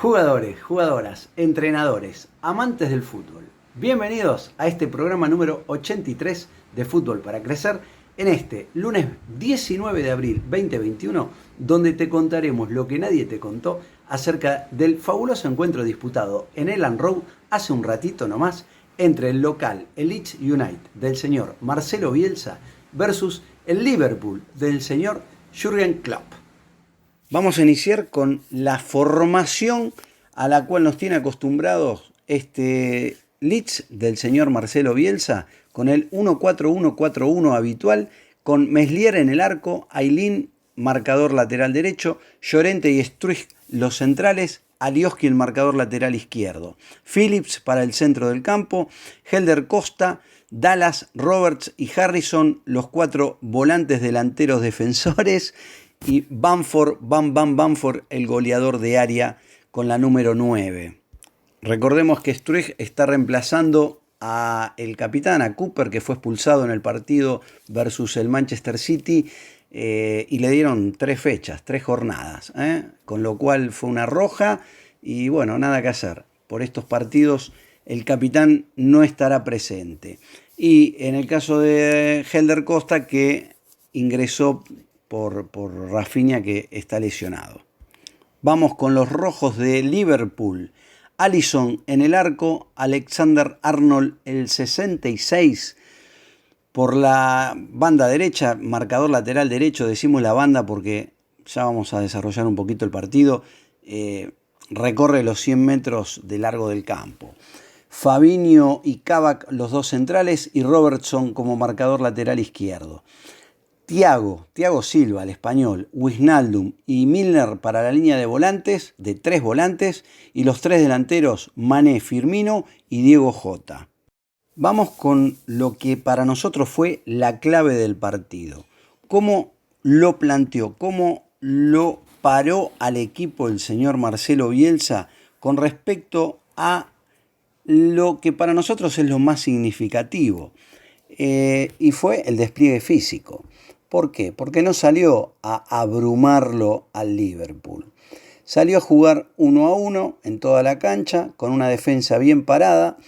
Jugadores, jugadoras, entrenadores, amantes del fútbol. Bienvenidos a este programa número 83 de Fútbol para Crecer en este lunes 19 de abril 2021, donde te contaremos lo que nadie te contó acerca del fabuloso encuentro disputado en Elland Road hace un ratito nomás entre el local, el Leeds United del señor Marcelo Bielsa versus el Liverpool del señor Jürgen Klopp. Vamos a iniciar con la formación a la cual nos tiene acostumbrados este Leeds del señor Marcelo Bielsa, con el 1-4-1-4-1 habitual, con Meslier en el arco, Aylin, marcador lateral derecho, Llorente y Struijk los centrales, Alioski el marcador lateral izquierdo, Phillips para el centro del campo, Helder Costa, Dallas, Roberts y Harrison los cuatro volantes delanteros defensores, y Bamford, el goleador de área con la número 9. Recordemos que Struijk está reemplazando a el capitán, a Cooper, que fue expulsado en el partido versus el Manchester City, y le dieron 3 fechas, 3 jornadas, con lo cual fue una roja y bueno, nada que hacer. Por estos partidos el capitán no estará presente. Y en el caso de Helder Costa, que ingresó por Rafinha, que está lesionado. Vamos con los rojos de Liverpool. Alisson en el arco, Alexander-Arnold el 66 por la banda derecha, marcador lateral derecho, decimos la banda porque ya vamos a desarrollar un poquito el partido. Recorre los 100 metros de largo del campo. Fabinho y Kabak los dos centrales y Robertson como marcador lateral izquierdo. Thiago Silva, el español, Wijnaldum y Milner para la línea de volantes, de 3 volantes, y los 3 delanteros, Mané, Firmino y Diego Jota. Vamos con lo que para nosotros fue la clave del partido. Cómo lo planteó, cómo lo paró al equipo el señor Marcelo Bielsa con respecto a lo que para nosotros es lo más significativo. Y fue el despliegue físico. ¿Por qué? Porque no salió a abrumarlo al Liverpool. Salió a jugar 1-1 en toda la cancha, con una defensa bien parada,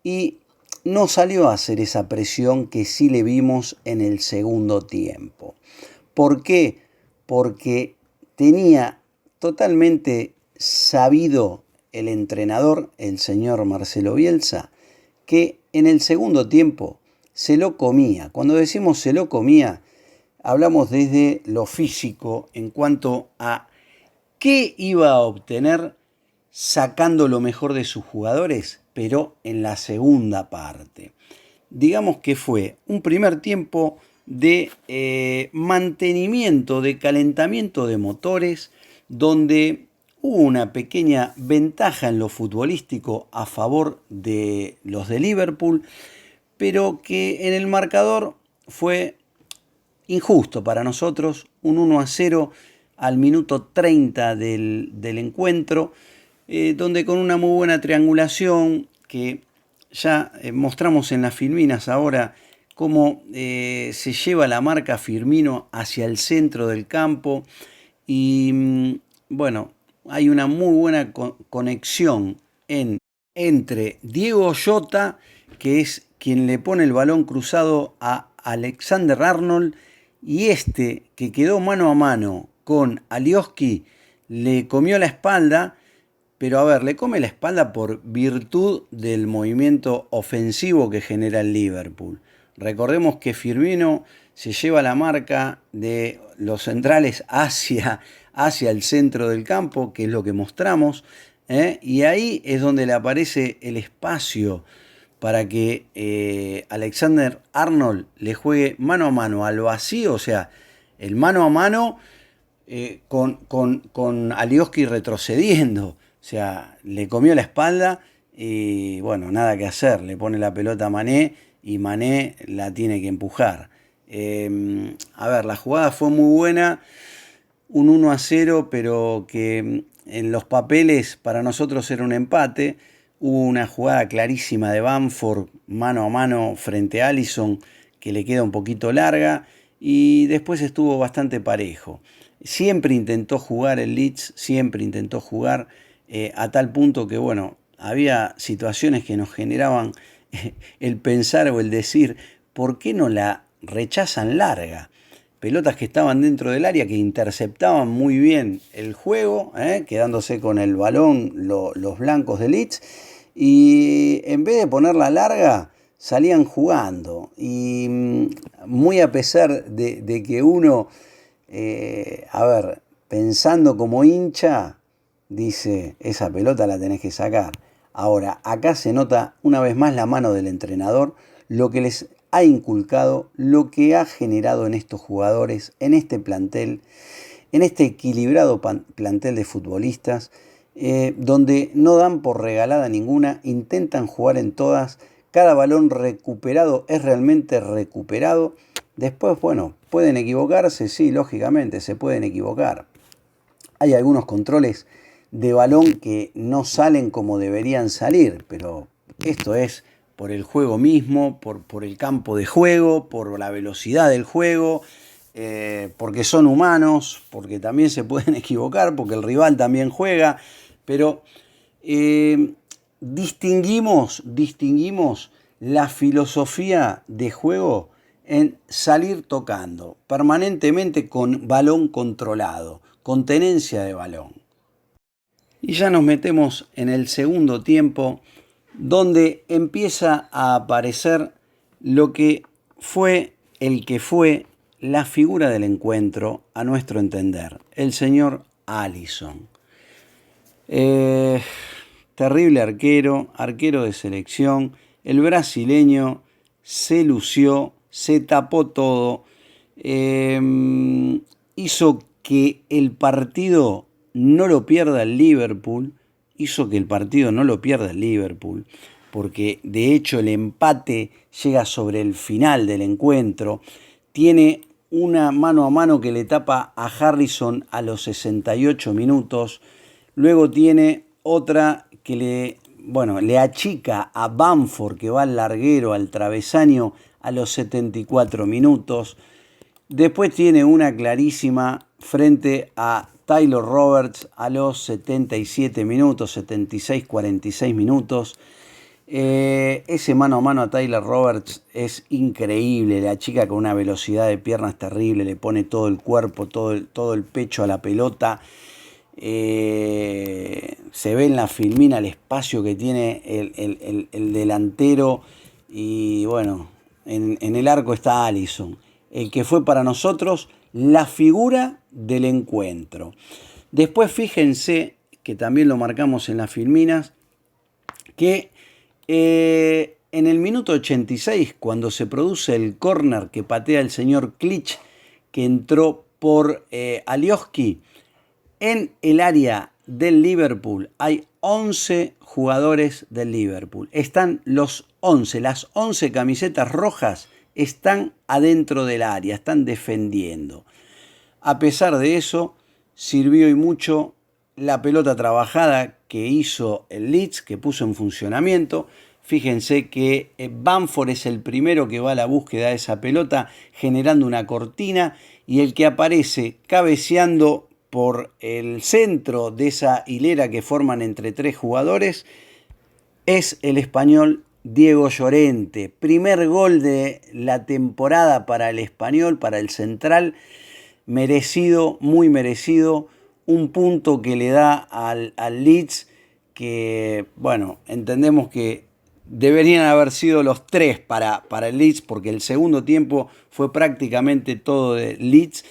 y no salió a hacer esa presión que sí le vimos en el segundo tiempo. ¿Por qué? Porque tenía totalmente sabido el entrenador, el señor Marcelo Bielsa, que en el segundo tiempo se lo comía. Cuando decimos se lo comía, hablamos desde lo físico en cuanto a qué iba a obtener sacando lo mejor de sus jugadores, pero en la segunda parte. Digamos que fue un primer tiempo de mantenimiento, de calentamiento de motores, donde hubo una pequeña ventaja en lo futbolístico a favor de los de Liverpool, pero que en el marcador fue injusto para nosotros, un 1-0 al minuto 30 del encuentro, donde con una muy buena triangulación, que ya mostramos en las filminas ahora, cómo se lleva la marca Firmino hacia el centro del campo, y bueno, hay una muy buena conexión entre Diego Jota, que es quien le pone el balón cruzado a Alexander-Arnold, y este que quedó mano a mano con Alioski le comió la espalda, pero a ver, le come la espalda por virtud del movimiento ofensivo que genera el Liverpool. Recordemos que Firmino se lleva la marca de los centrales hacia el centro del campo, que es lo que mostramos, y ahí es donde le aparece el espacio para que Alexander-Arnold le juegue mano a mano al vacío, o sea, el mano a mano con Alioski retrocediendo, o sea, le comió la espalda y bueno, nada que hacer, le pone la pelota a Mané y Mané la tiene que empujar. A ver, la jugada fue muy buena, un 1-0, pero que en los papeles para nosotros era un empate. Hubo una jugada clarísima de Bamford mano a mano frente a Alisson que le queda un poquito larga, y después estuvo bastante parejo. Siempre intentó jugar el Leeds, siempre intentó jugar, a tal punto que, bueno, había situaciones que nos generaban el pensar o el decir, ¿por qué no la rechazan larga? Pelotas que estaban dentro del área, que interceptaban muy bien el juego, quedándose con el balón los blancos de Leeds, y en vez de ponerla larga, salían jugando. Y muy a pesar de que uno, a ver, pensando como hincha, dice, esa pelota la tenés que sacar. Ahora, acá se nota una vez más la mano del entrenador, lo que les ha inculcado, lo que ha generado en estos jugadores, en este plantel, en este equilibrado plantel de futbolistas, donde no dan por regalada ninguna, intentan jugar en todas, cada balón recuperado es realmente recuperado. Después, bueno, pueden equivocarse, sí, lógicamente, se pueden equivocar. Hay algunos controles de balón que no salen como deberían salir, pero esto es por el juego mismo, por el campo de juego, por la velocidad del juego, porque son humanos, porque también se pueden equivocar, porque el rival también juega, pero distinguimos la filosofía de juego en salir tocando permanentemente con balón controlado, con tenencia de balón. Y ya nos metemos en el segundo tiempo, donde empieza a aparecer lo que fue la figura del encuentro, a nuestro entender, el señor Alisson. Terrible arquero de selección, el brasileño se lució, se tapó todo, hizo que el partido no lo pierda el Liverpool, porque de hecho el empate llega sobre el final del encuentro, tiene una mano a mano que le tapa a Harrison a los 68 minutos, luego tiene otra que le achica a Bamford, que va al larguero, al travesaño, a los 74 minutos. Después tiene una clarísima frente a Tyler Roberts a los 77 minutos, 76-46 minutos. Ese mano a mano a Tyler Roberts es increíble, la chica con una velocidad de piernas terrible, le pone todo el cuerpo, todo el pecho a la pelota. Se ve en la filmina el espacio que tiene el delantero, y bueno, en el arco está Alisson, el que fue para nosotros la figura del encuentro. Después fíjense, que también lo marcamos en las filminas, que en el minuto 86, cuando se produce el córner que patea el señor Klich, que entró por Alioski, en el área del Liverpool hay 11 jugadores del Liverpool. Están los 11, las 11 camisetas rojas están adentro del área, están defendiendo. A pesar de eso, sirvió y mucho la pelota trabajada que hizo el Leeds, que puso en funcionamiento. Fíjense que Bamford es el primero que va a la búsqueda de esa pelota, generando una cortina, y el que aparece cabeceando por el centro de esa hilera que forman entre tres jugadores es el español Diego Llorente. Primer gol de la temporada para el español, para el central. Merecido, muy merecido. Un punto que le da al Leeds, que, bueno, entendemos que deberían haber sido los 3 para el Leeds, porque el segundo tiempo fue prácticamente todo de Leeds,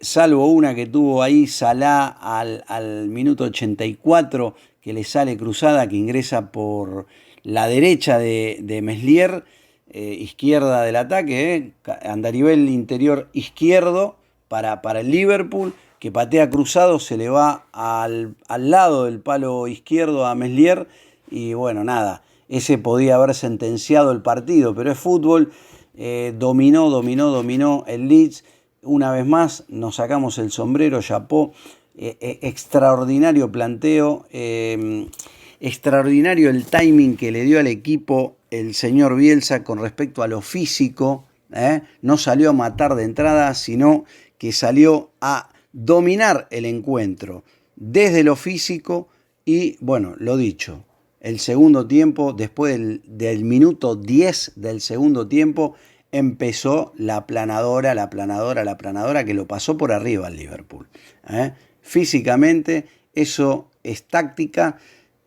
salvo una que tuvo ahí Salah al minuto 84, que le sale cruzada, que ingresa por la derecha de Meslier, izquierda del ataque, andarivel interior izquierdo para el Liverpool, que patea cruzado, se le va al lado del palo izquierdo a Meslier, y bueno, nada, ese podía haber sentenciado el partido, pero es fútbol. Dominó el Leeds. Una vez más nos sacamos el sombrero, chapó. Extraordinario planteo, extraordinario el timing que le dio al equipo el señor Bielsa con respecto a lo físico. No salió a matar de entrada, sino que salió a dominar el encuentro desde lo físico, Y bueno, lo dicho, el segundo tiempo, después del minuto 10 del segundo tiempo, empezó la aplanadora que lo pasó por arriba al Liverpool. Físicamente, eso es táctica,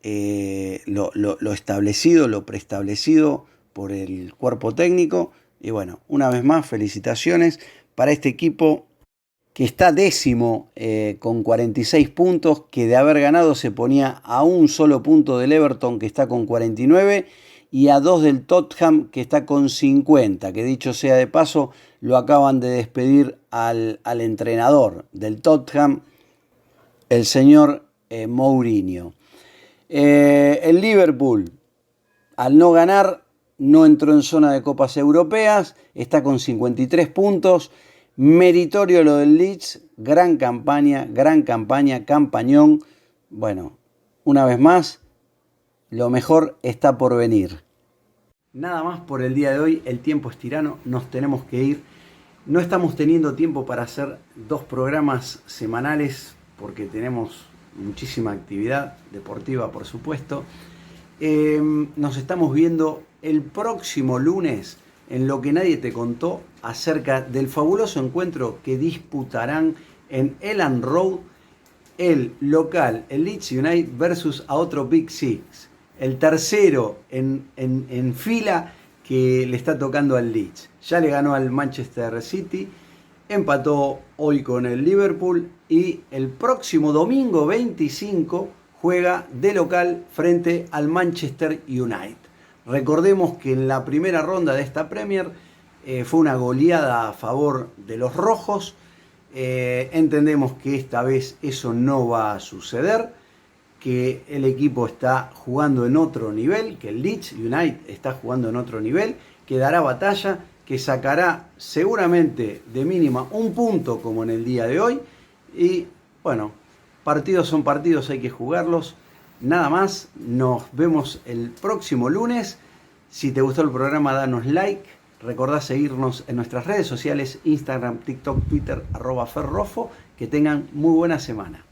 lo establecido, lo preestablecido por el cuerpo técnico. Y bueno, una vez más, felicitaciones para este equipo que está décimo con 46 puntos, que de haber ganado se ponía a un solo punto del Everton, que está con 49, y a 2 del Tottenham, que está con 50, que dicho sea de paso, lo acaban de despedir al entrenador del Tottenham, el señor Mourinho. El Liverpool, al no ganar, no entró en zona de copas europeas, está con 53 puntos. Meritorio lo del Leeds, gran campaña, campañón. Bueno, una vez más, lo mejor está por venir. Nada más por el día de hoy, el tiempo es tirano, nos tenemos que ir. No estamos teniendo tiempo para hacer 2 programas semanales porque tenemos muchísima actividad deportiva, por supuesto. Nos estamos viendo el próximo lunes en Lo que nadie te contó acerca del fabuloso encuentro que disputarán en Elland Road el local, el Leeds United versus a otro Big Six, el tercero en fila que le está tocando al Leeds. Ya le ganó al Manchester City, empató hoy con el Liverpool y el próximo domingo 25 juega de local frente al Manchester United. Recordemos que en la primera ronda de esta Premier fue una goleada a favor de los rojos. Entendemos que esta vez eso no va a suceder, que el equipo está jugando en otro nivel, que el Leeds United está jugando en otro nivel, que dará batalla, que sacará seguramente de mínima un punto como en el día de hoy. Y bueno, partidos son partidos, hay que jugarlos. Nada más, nos vemos el próximo lunes. Si te gustó el programa, danos like. Recordá seguirnos en nuestras redes sociales, Instagram, TikTok, Twitter, @ferrofo. Que tengan muy buena semana.